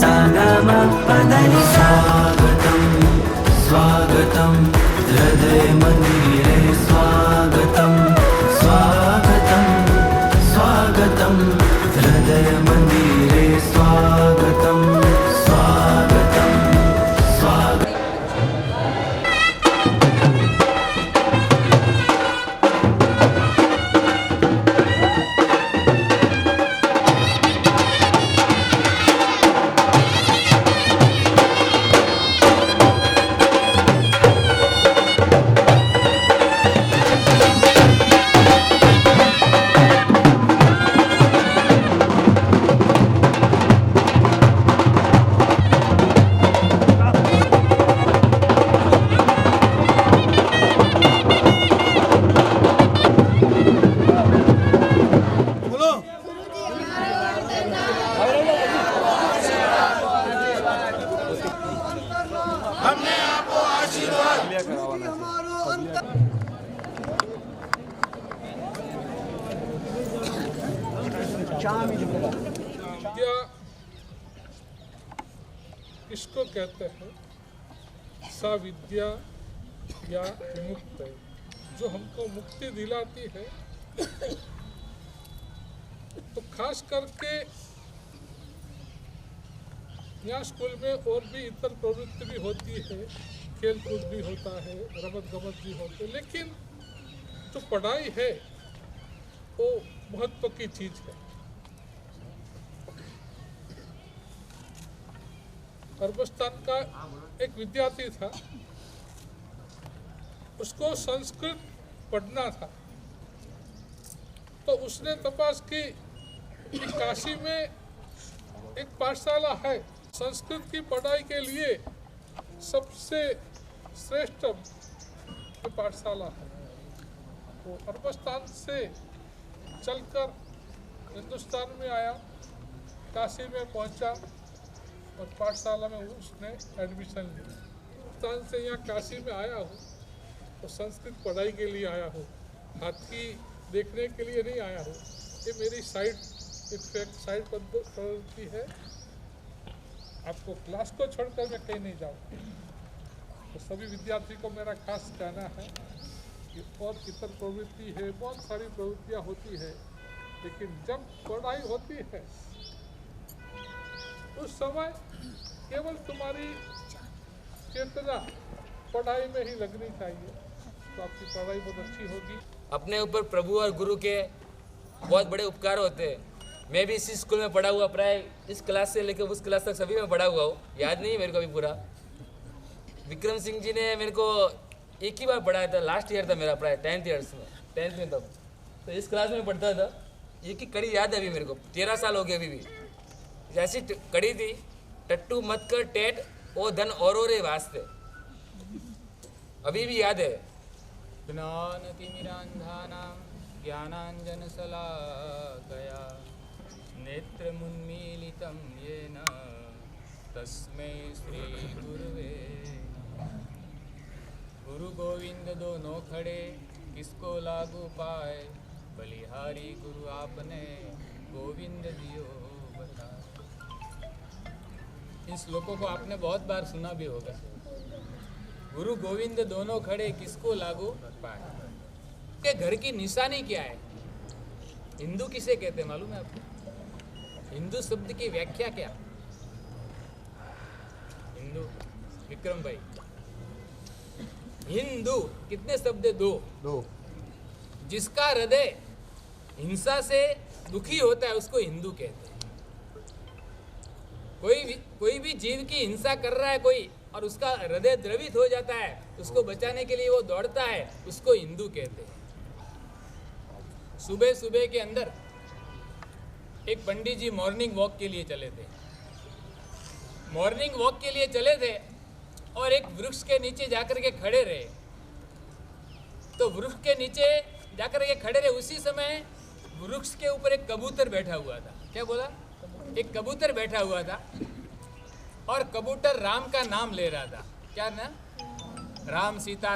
सागम पदनि स्वागतं स्वागतं हृदय मंदिरे स्वागतं स्वागतं स्वागतं हृदय मंदिरे स्वागतं स्वागतं स्वागतं। विद्या किसको कहते हैं? सा विद्या या विमुक्त है, जो हमको मुक्ति दिलाती है। तो खास करके यहाँ स्कूल में और भी इतर प्रवृत्ति भी होती है, खेल कूद भी होता है, रमत गमत भी होते है, लेकिन जो पढ़ाई है वो महत्व की चीज है। अरबस्तान का एक विद्यार्थी था, उसको संस्कृत पढ़ना था, तो उसने तपास की कि काशी में एक पाठशाला है, संस्कृत की पढ़ाई के लिए सबसे श्रेष्ठ पाठशाला है। वो अरबस्तान से चलकर हिंदुस्तान में आया, काशी में पहुंचा और पाठशाला में उसने एडमिशन लिया। हिंदुस्तान से यहाँ काशी में आया हो तो संस्कृत पढ़ाई के लिए आया हो, हाथी देखने के लिए नहीं आया हो। ये मेरी साइड प्रवृत्ति है। आपको क्लास को छोड़कर मैं कहीं नहीं जाऊँ। तो सभी विद्यार्थी को मेरा खास कहना है कि और इतर प्रवृत्ति है, बहुत सारी प्रवृत्तियाँ होती है, लेकिन जब पढ़ाई होती है उस समय केवल तुम्हारी चेतना पढ़ाई में ही लगनी चाहिए, तो आपकी पढ़ाई बहुत अच्छी होगी। अपने ऊपर प्रभु और गुरु के बहुत बड़े उपकार होते हैं। मैं भी इसी स्कूल में पढ़ा हुआ, प्राय इस क्लास से लेकर उस क्लास तक सभी में पढ़ा हुआ हूँ। याद नहीं है मेरे को अभी पूरा। विक्रम सिंह जी ने मेरे को एक ही बार पढ़ाया था, लास्ट ईयर था मेरा, प्राय 10th में तब। तो इस क्लास में पढ़ता था। एक ही कड़ी याद है अभी मेरे को, 13 साल हो गए अभी भी। जैसी कड़ी थी, टट्टू मत कर टेट ओ धन और रे वास्ते, अभी भी याद है। ज्ञानतिमिरान्धानां ज्ञानाञ्जनशलाकया नेत्रमुन्मीलितं येन तस्मै श्रीगुरुवे नमः। गुरु गोविंद दोनों खड़े किसको लागू पाए, बलिहारी गुरु आपने गोविंद दियो बता। इन श्लोकों को आपने बहुत बार सुना भी होगा। गुरु गोविंद दोनों खड़े किसको लागू पाए। के घर की निशानी क्या है? हिंदू किसे कहते हैं मालूम है आपको? हिंदू शब्द की व्याख्या क्या? हिंदू, विक्रम भाई, हिंदू कितने शब्द है? दो। जिसका हृदय हिंसा से दुखी होता है उसको हिंदू कहते हैं। कोई भी जीव की हिंसा कर रहा है कोई, और उसका हृदय द्रवित हो जाता है, उसको बचाने के लिए वो दौड़ता है, उसको हिंदू कहते हैं। सुबह सुबह के अंदर एक पंडित जी मॉर्निंग वॉक के लिए चले थे। और एक वृक्ष के नीचे जाकर के खड़े रहे। तो वृक्ष के नीचे जाकर के खड़े रहे, उसी समय वृक्ष के ऊपर एक कबूतर बैठा हुआ था। क्या बोला? एक कबूतर बैठा हुआ था और कबूतर राम का नाम ले रहा था। क्या ना? राम सीता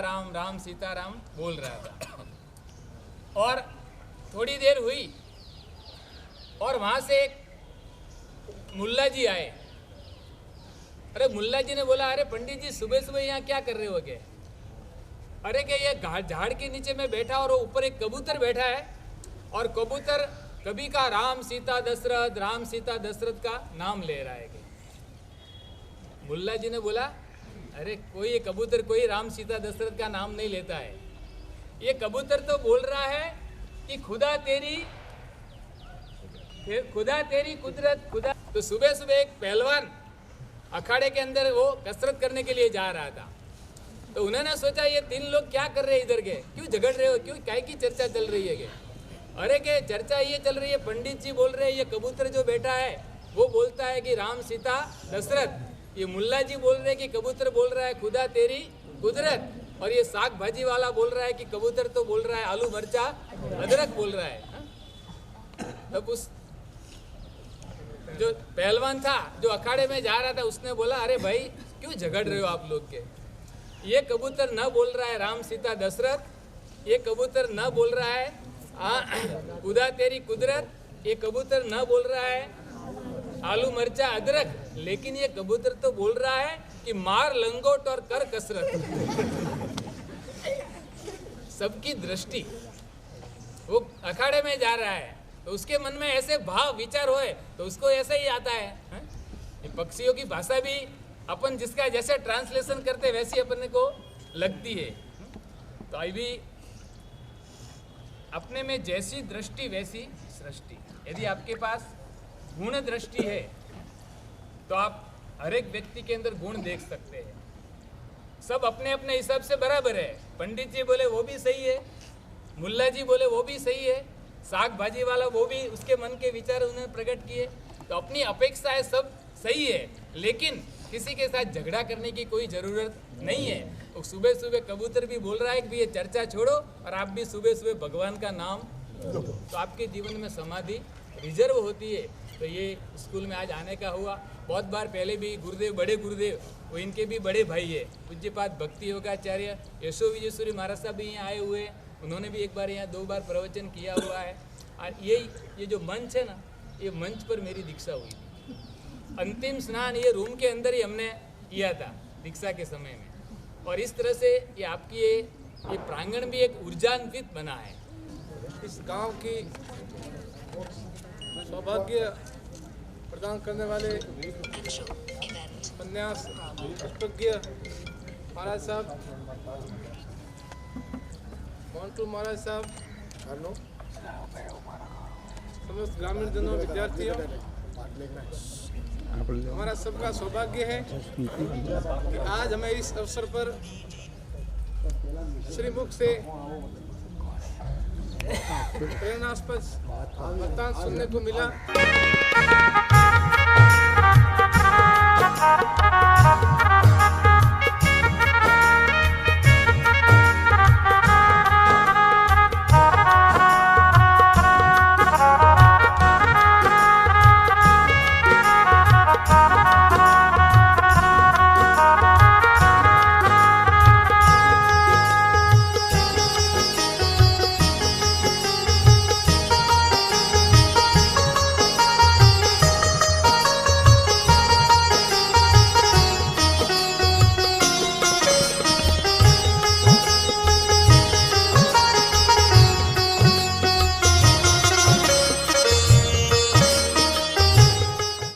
राम बोल रहा था। और थोड़ी देर हुई और वहाँ से एक मुल्ला जी आए अरे मुल्ला जी ने बोला, अरे पंडित जी सुबह सुबह यहाँ क्या कर रहे हो के? अरे कि ये झाड़ के नीचे में बैठा और ऊपर एक कबूतर बैठा है और कबूतर कभी का राम सीता दशरथ का नाम ले रहा है के। मुल्ला जी ने बोला, अरे कोई ये कबूतर कोई राम सीता दशरथ का नाम नहीं लेता है, ये कबूतर तो बोल रहा है कि खुदा तेरी कुदरत खुदा। तो सुबह सुबह एक पहलवान अखाड़े के अंदर वो कसरत करने के लिए जा रहा था, तो उन्होंने सोचा ये 3 लोग क्या कर रहे हैं इधर के, क्यों झगड़ रहे हो, क्यों काय की चर्चा चल रही है के? अरे के चर्चा ये चल रही है, पंडित जी बोल रहे हैं ये कबूतर जो बैठा है वो बोलता है कि राम सीता दशरथ, ये मुल्ला जी बोल रहे हैं कि कबूतर बोल रहा है खुदा तेरी कुदरत, और ये साग भाजी वाला बोल रहा है कि कबूतर तो बोल रहा है आलू मरचा अदरक बोल रहा है। तब उस जो पहलवान था जो अखाड़े में जा रहा था उसने बोला, अरे भाई क्यों झगड़ रहे हो आप लोग के? ये कबूतर न बोल रहा है राम सीता दशरथ, ये कबूतर न बोल रहा है खुदा तेरी कुदरत, ये कबूतर न बोल रहा है आलू मरचा अदरक, लेकिन ये कबूतर तो बोल रहा है कि मार लंगोट और कर कसरत। सबकी दृष्टि, वो अखाड़े में जा रहा है तो उसके मन में ऐसे भाव विचार होए तो उसको ऐसा ही आता है, ये पक्षियों की भाषा भी अपन जिसका जैसे ट्रांसलेशन करते वैसी अपने को लगती है। तो अभी अपने में जैसी दृष्टि वैसी सृष्टि। यदि आपके पास गुण दृष्टि है तो आप हर एक व्यक्ति के अंदर गुण देख सकते हैं। सब अपने अपने हिसाब से बराबर है। पंडित जी बोले वो भी सही है, मुल्ला जी बोले वो भी सही है, साग भाजी वाला वो भी उसके मन के विचार उन्होंने प्रकट किए। तो अपनी अपेक्षाएं सब सही है, लेकिन किसी के साथ झगड़ा करने की कोई ज़रूरत नहीं है। तो सुबह सुबह कबूतर भी बोल रहा है कि ये चर्चा छोड़ो और आप भी सुबह सुबह भगवान का नाम लो, तो आपके जीवन में समाधि रिजर्व होती है। तो ये स्कूल में आज आने का हुआ। बहुत बार पहले भी गुरुदेव, बड़े गुरुदेव, वो इनके भी बड़े भाई है पूज्यपाद भक्ति योगाचार्य यशो विजयसूरी महाराज साहब भी यहाँ आए हुए हैं। उन्होंने भी एक बार यहाँ 2 बार प्रवचन किया हुआ है। और ये जो मंच है ना, ये मंच पर मेरी दीक्षा हुई थी। अंतिम स्नान ये रूम के अंदर ही हमने किया था दीक्षा के समय में। और इस तरह से ये आपकी ये प्रांगण भी एक ऊर्जान्वित बना है। इस गांव की सौभाग्य प्रदान करने वाले उपन्यास पुष्पज्ञ महाराज साहब, मोंटू महाराज साहब, समस्त ग्रामीण जनों, विद्यार्थियों, हमारा सबका सौभाग्य है कि आज हमें इस अवसर पर श्रीमुख से प्रेरणास्पद वृत्तांत सुनने को मिला।